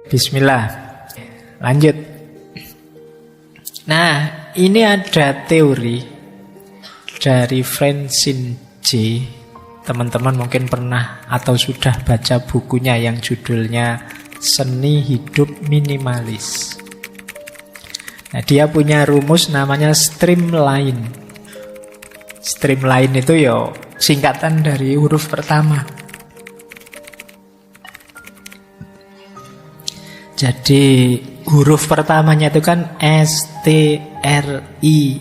Bismillah. Lanjut. Nah, ini ada teori dari Francine J. Teman-teman mungkin pernah atau sudah baca bukunya yang judulnya Seni Hidup Minimalis. Nah, dia punya rumus namanya streamline. Streamline itu ya singkatan dari huruf pertama. Jadi huruf pertamanya itu kan S, T, R, I,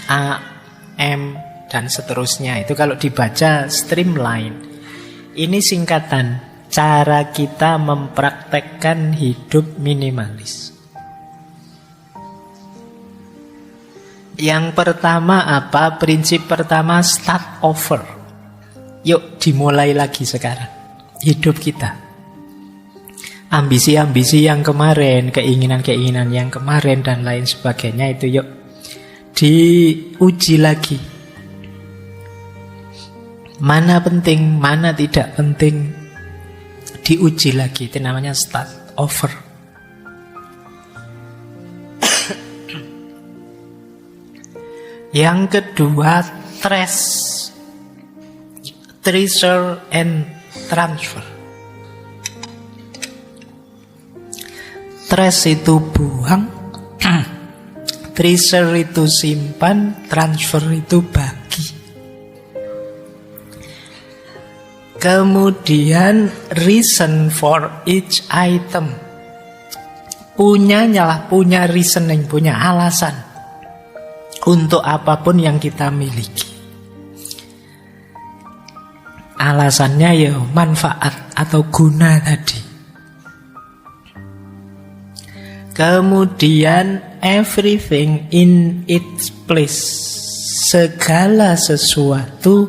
A, M, dan seterusnya. Itu kalau dibaca streamline. Ini singkatan cara kita mempraktekkan hidup minimalis. Yang pertama apa? Prinsip pertama, start over. Yuk dimulai lagi sekarang hidup kita. Ambisi-ambisi yang kemarin, keinginan-keinginan yang kemarin dan lain sebagainya itu yuk diuji lagi. Mana penting, mana tidak penting, diuji lagi. Itu namanya start over. Yang kedua, treasure and transfer. Trace itu buang, treasure itu simpan, transfer itu bagi. Kemudian reason for each item. Punya reasoning, punya alasan untuk apapun yang kita miliki. Alasannya ya manfaat atau guna tadi. Kemudian everything in its place. Segala sesuatu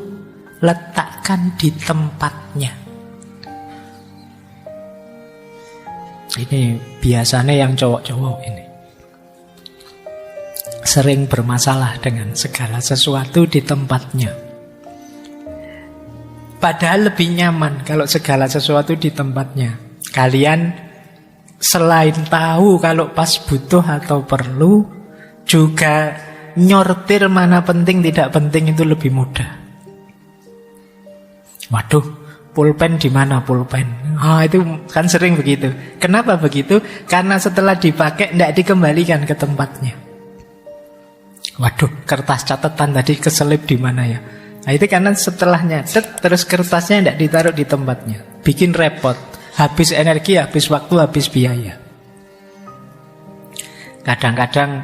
letakkan di tempatnya. Ini biasanya yang cowok-cowok ini sering bermasalah dengan segala sesuatu di tempatnya. Padahal lebih nyaman kalau segala sesuatu di tempatnya. Kalian selain tahu kalau pas butuh atau perlu, juga nyortir mana penting tidak penting itu lebih mudah. Waduh, pulpen di mana pulpen? Itu kan sering begitu. Kenapa begitu? Karena setelah dipakai tidak dikembalikan ke tempatnya. Waduh, kertas catatan tadi keselip di mana ya? Nah, itu karena setelah nyatet terus kertasnya tidak ditaruh di tempatnya. Bikin repot. Habis energi, habis waktu, habis biaya. Kadang-kadang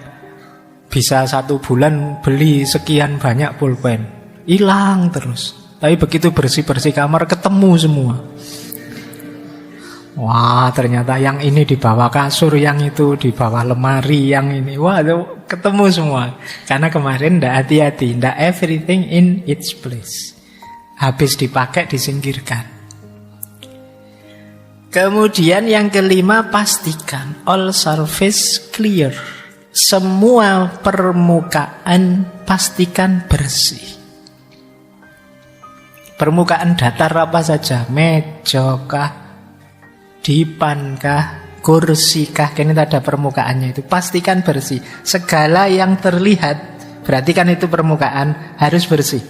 bisa 1 bulan beli sekian banyak pulpen, hilang terus. Tapi begitu bersih-bersih kamar ketemu semua. Wah, ternyata yang ini di bawah kasur, yang itu di bawah lemari, yang ini. Wah, itu ketemu semua. Karena kemarin tidak hati-hati, tidak everything in its place. Habis dipakai disingkirkan. Kemudian yang kelima, pastikan all surface clear. Semua permukaan pastikan bersih. Permukaan datar apa saja, meja kah, dipan kah, kursi kah, ini ada permukaannya itu. Pastikan bersih. Segala yang terlihat, berarti kan itu permukaan, harus bersih.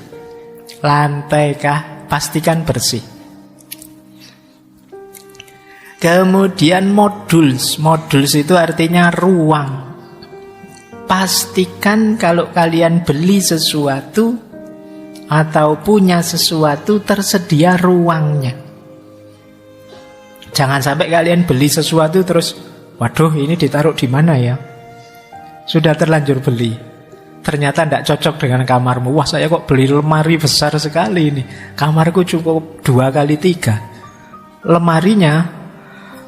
Lantai kah, pastikan bersih. Kemudian modules. Modules itu artinya ruang. Pastikan kalau kalian beli sesuatu atau punya sesuatu, tersedia ruangnya. Jangan sampai kalian beli sesuatu terus, waduh ini ditaruh di mana ya? Sudah terlanjur beli, ternyata tidak cocok dengan kamarmu. Wah, saya kok beli lemari besar sekali ini. Kamarku cukup 2x3. Lemarinya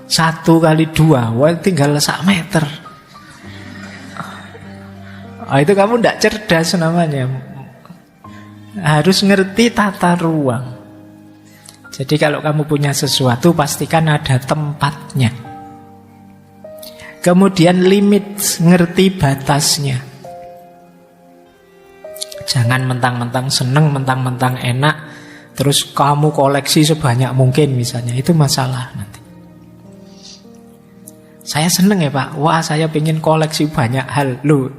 1x2, wah tinggal 1 meter. Itu kamu tidak cerdas namanya. Harus ngerti tata ruang. Jadi kalau kamu punya sesuatu, pastikan ada tempatnya. Kemudian limit, ngerti batasnya. Jangan mentang-mentang seneng, mentang-mentang enak, terus kamu koleksi sebanyak mungkin misalnya. Itu masalah nanti. Saya seneng ya Pak, wah saya pengen koleksi banyak hal. Loh,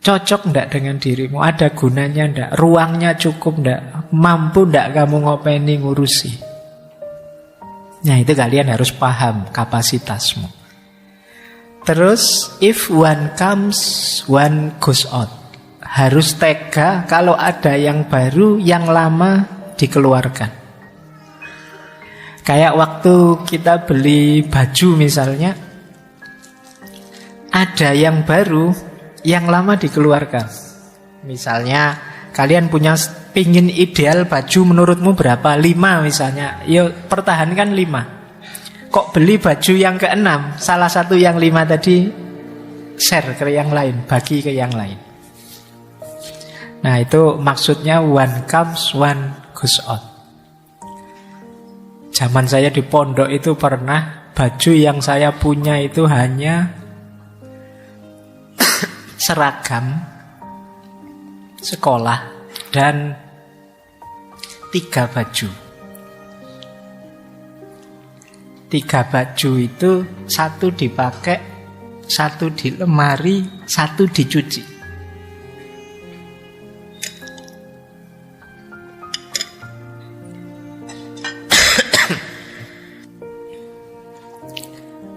cocok enggak dengan dirimu? Ada gunanya enggak? Ruangnya cukup enggak? Mampu enggak kamu ngopeni ngurusi? Nah itu kalian harus paham kapasitasmu. Terus, if one comes, one goes out. Harus tega kalau ada yang baru, yang lama dikeluarkan. Kayak waktu kita beli baju misalnya, ada yang baru, yang lama dikeluarkan. Misalnya kalian punya pingin ideal baju menurutmu berapa? 5 misalnya. Ya pertahankan 5. Kok beli baju yang ke-6, salah satu yang 5 tadi share ke yang lain, bagi ke yang lain. Nah itu maksudnya one comes, one goes out. Zaman saya di pondok itu pernah baju yang saya punya itu hanya seragam sekolah dan 3 baju. 3 baju itu 1 dipakai, 1 di lemari, 1 dicuci.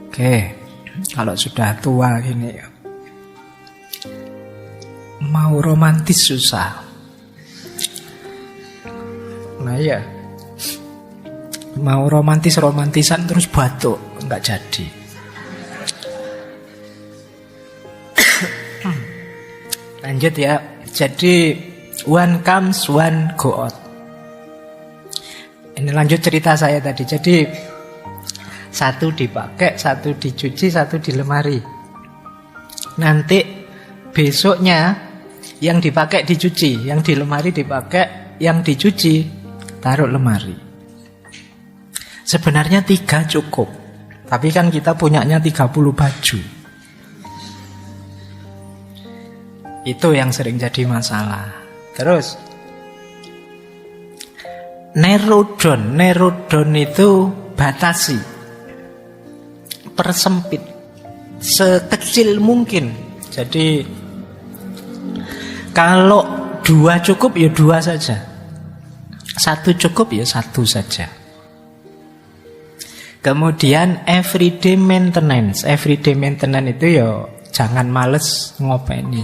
Oke, kalau sudah tua gini mau romantis susah. Nah iya, mau romantisan terus batuk, nggak jadi. Lanjut ya. Jadi one comes, one go out. Ini lanjut cerita saya tadi. Jadi 1 dipakai, 1 dicuci, 1 di lemari. Nanti besoknya yang dipakai dicuci, yang di lemari dipakai, yang dicuci taruh lemari. Sebenarnya 3 cukup, tapi kan kita punyanya 30 baju. Itu yang sering jadi masalah. Terus narrow down itu batasi, persempit sekecil mungkin. Jadi kalau 2 cukup ya 2 saja, 1 cukup ya 1 saja. Kemudian everyday maintenance. Everyday maintenance itu ya jangan males ngopeni.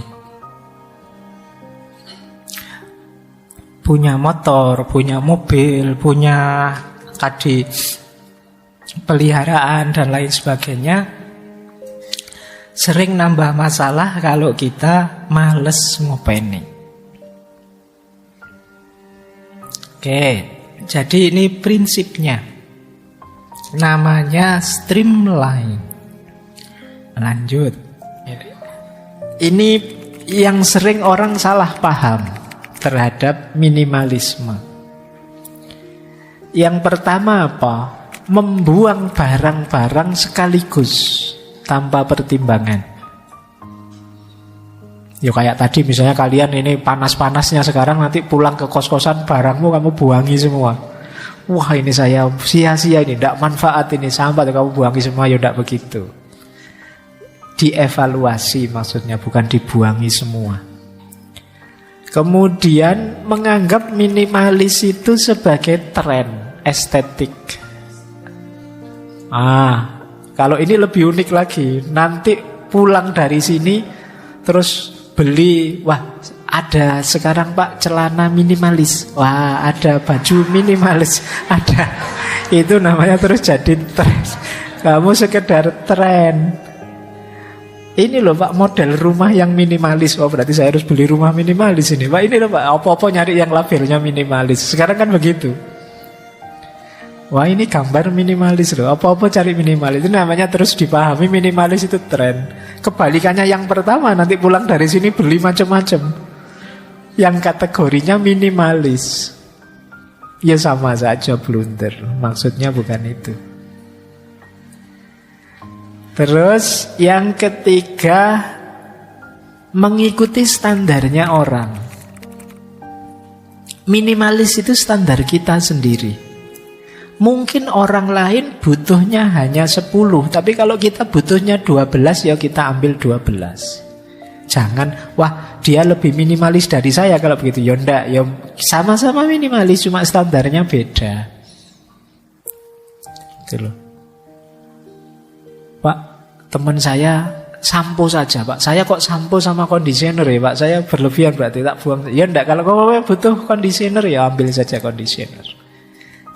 Punya motor, punya mobil, punya tadi peliharaan dan lain sebagainya, sering nambah masalah kalau kita males ngopeni. Oke, jadi ini prinsipnya. Namanya streamline. Lanjut. Ini yang sering orang salah paham terhadap minimalisme. Yang pertama apa? Membuang barang-barang sekaligus tanpa pertimbangan. Ya kayak tadi misalnya kalian ini panas-panasnya sekarang, nanti pulang ke kos-kosan barangmu kamu buangi semua. Wah ini saya sia-sia ini, tidak manfaat ini, sampai kamu buangi semua. Ya tidak begitu. Dievaluasi maksudnya, bukan dibuangi semua. Kemudian menganggap minimalis itu sebagai tren estetik. Kalau ini lebih unik lagi. Nanti pulang dari sini terus beli, wah ada sekarang Pak celana minimalis, wah ada baju minimalis, ada. Itu namanya terus jadi tren. Kamu sekedar tren. Ini loh Pak model rumah yang minimalis. Oh berarti saya harus beli rumah minimalis ini Pak. Ini loh Pak, apa-apa nyari yang labelnya minimalis. Sekarang kan begitu. Wah ini gambar minimalis loh, apa-apa cari minimalis. Itu namanya terus dipahami minimalis itu tren. Kebalikannya yang pertama, nanti pulang dari sini beli macam-macam yang kategorinya minimalis. Ya sama saja blunder. Maksudnya bukan itu. Terus yang ketiga, mengikuti standarnya orang. Minimalis itu standar kita sendiri. Mungkin orang lain butuhnya hanya 10, tapi kalau kita butuhnya 12, ya kita ambil 12. Jangan, wah dia lebih minimalis dari saya kalau begitu. Ya enggak, ya sama-sama minimalis, cuma standarnya beda. Gitu loh. Pak, teman saya sampo saja Pak, saya kok sampo sama conditioner ya Pak, saya berlebihan berarti tak buang. Ya enggak, kalau kamu butuh conditioner ya ambil saja conditioner.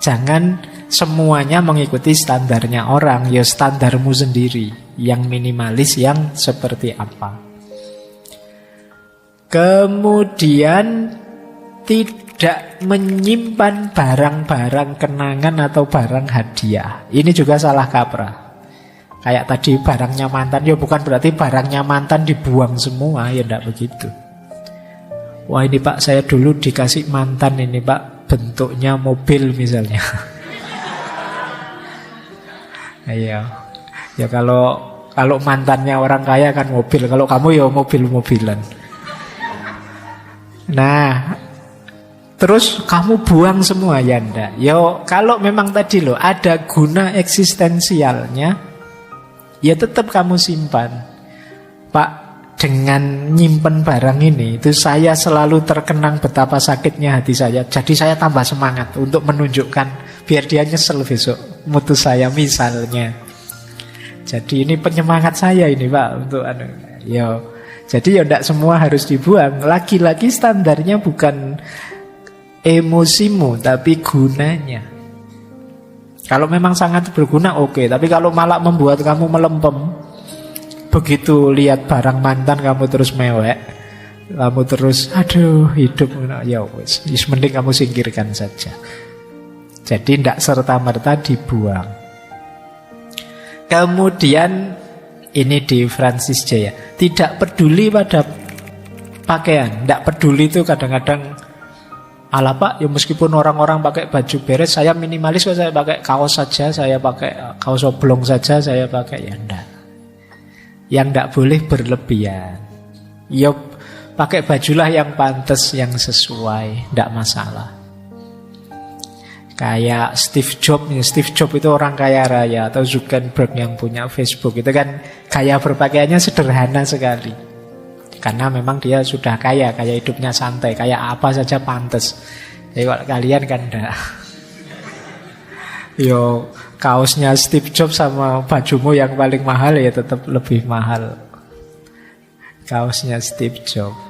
Jangan semuanya mengikuti standarnya orang, ya standarmu sendiri, yang minimalis, yang seperti apa. Kemudian tidak menyimpan barang-barang kenangan atau barang hadiah. Ini juga salah kaprah. Kayak tadi barangnya mantan, ya bukan berarti barangnya mantan dibuang semua, ya enggak begitu. Wah ini Pak, saya dulu dikasih mantan ini Pak, bentuknya mobil misalnya. Iya. Ya kalau mantannya orang kaya kan mobil, kalau kamu ya mobil-mobilan. Nah, terus kamu buang semua ya enggak. Yo kalau memang tadi loh ada guna eksistensialnya, ya tetap kamu simpan. Pak, dengan nyimpen barang ini itu saya selalu terkenang betapa sakitnya hati saya. Jadi saya tambah semangat untuk menunjukkan, biar dia nyesel besok mutus saya misalnya. Jadi ini penyemangat saya ini Pak untuk yo. Jadi ya tidak semua harus dibuang. Lagi-lagi standarnya bukan emosimu, tapi gunanya. Kalau memang sangat berguna, oke. Tapi kalau malah membuat kamu melempem, begitu lihat barang mantan kamu terus mewek, kamu terus, aduh hidup, ya wis, mending kamu singkirkan saja. Jadi tidak serta-merta dibuang. Kemudian ini di Francis J ya, tidak peduli pada pakaian. Tidak peduli itu kadang-kadang, ala Pak, ya meskipun orang-orang pakai baju beres, saya minimalis kok, saya pakai kaos saja, saya pakai kaos oblong saja, saya pakai, ya enggak. Yang tidak boleh berlebihan. Ya pakai bajulah yang pantas, yang sesuai, tidak masalah. Kayak Steve Jobs itu orang kaya raya, atau Zuckerberg yang punya Facebook, itu kan gaya berpakaiannya sederhana sekali. Karena memang dia sudah kaya hidupnya santai, kayak apa saja pantas. Jadi kalau kalian kan enggak. Yo kaosnya Steve Jobs sama bajumu yang paling mahal ya tetap lebih mahal kaosnya Steve Jobs.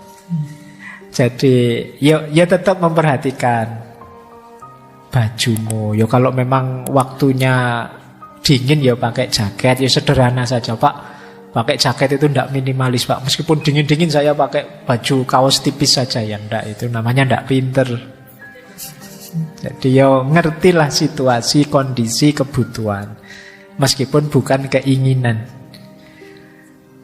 Jadi ya tetap memperhatikan bajumu. Ya kalau memang waktunya dingin ya pakai jaket, ya sederhana saja Pak. Pakai jaket itu tidak minimalis Pak. Meskipun dingin-dingin saya pakai baju kaos tipis saja, ya enggak, itu namanya enggak pinter. Jadi ya ngertilah situasi, kondisi, kebutuhan, meskipun bukan keinginan.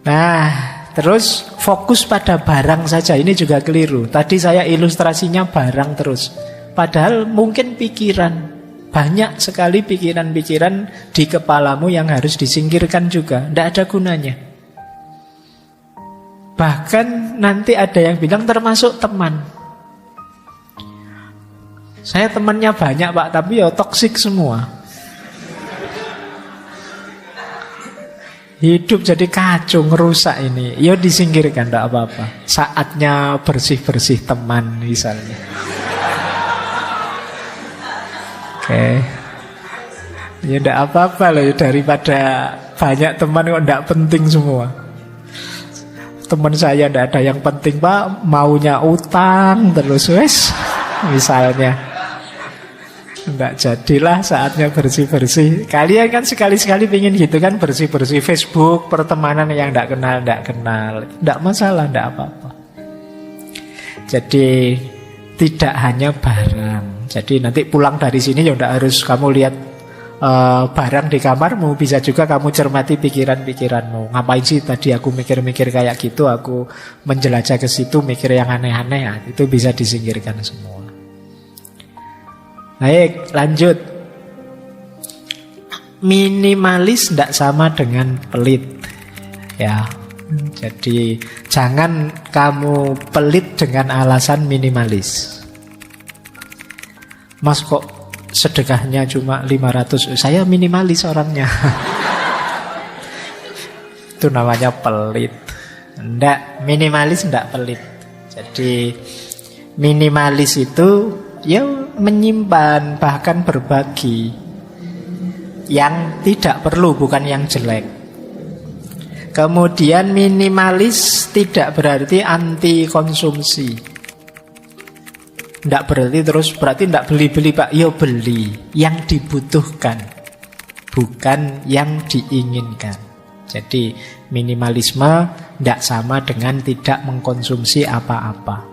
Nah, terus fokus pada barang saja, ini juga keliru. Tadi saya ilustrasinya barang terus, padahal mungkin pikiran, banyak sekali pikiran-pikiran di kepalamu yang harus disingkirkan juga. Tidak ada gunanya. Bahkan nanti ada yang bilang termasuk teman. Saya temannya banyak Pak, tapi ya toksik semua. Hidup jadi kacau, ngerusak ini. Ya disingkirkan, tidak apa-apa. Saatnya bersih-bersih teman misalnya. Oke. Ya tidak apa-apa loh, daripada banyak teman kok tidak penting semua. Teman saya tidak ada yang penting Pak, maunya utang terus wes misalnya. Enggak jadilah saatnya bersih-bersih. Kalian kan sekali-sekali pingin gitu kan, bersih-bersih Facebook, pertemanan yang enggak kenal. Enggak masalah, enggak apa-apa. Jadi tidak hanya barang. Jadi nanti pulang dari sini ya enggak harus kamu lihat barang di kamarmu, bisa juga kamu cermati pikiran-pikiranmu. Ngapain sih tadi aku mikir-mikir kayak gitu, aku menjelajah ke situ mikir yang aneh-aneh, ya, itu bisa disingkirkan semua. Baik, lanjut. Minimalis tidak sama dengan pelit. Ya. Jadi jangan kamu pelit dengan alasan minimalis. Mas kok sedekahnya cuma 500, saya minimalis orangnya. Itu namanya pelit. Enggak, minimalis enggak pelit. Jadi minimalis itu ya menyimpan, bahkan berbagi yang tidak perlu, bukan yang jelek. Kemudian minimalis tidak berarti anti konsumsi. Tidak berarti tidak beli-beli Pak. Ya beli yang dibutuhkan, bukan yang diinginkan. Jadi minimalisme tidak sama dengan tidak mengkonsumsi apa-apa.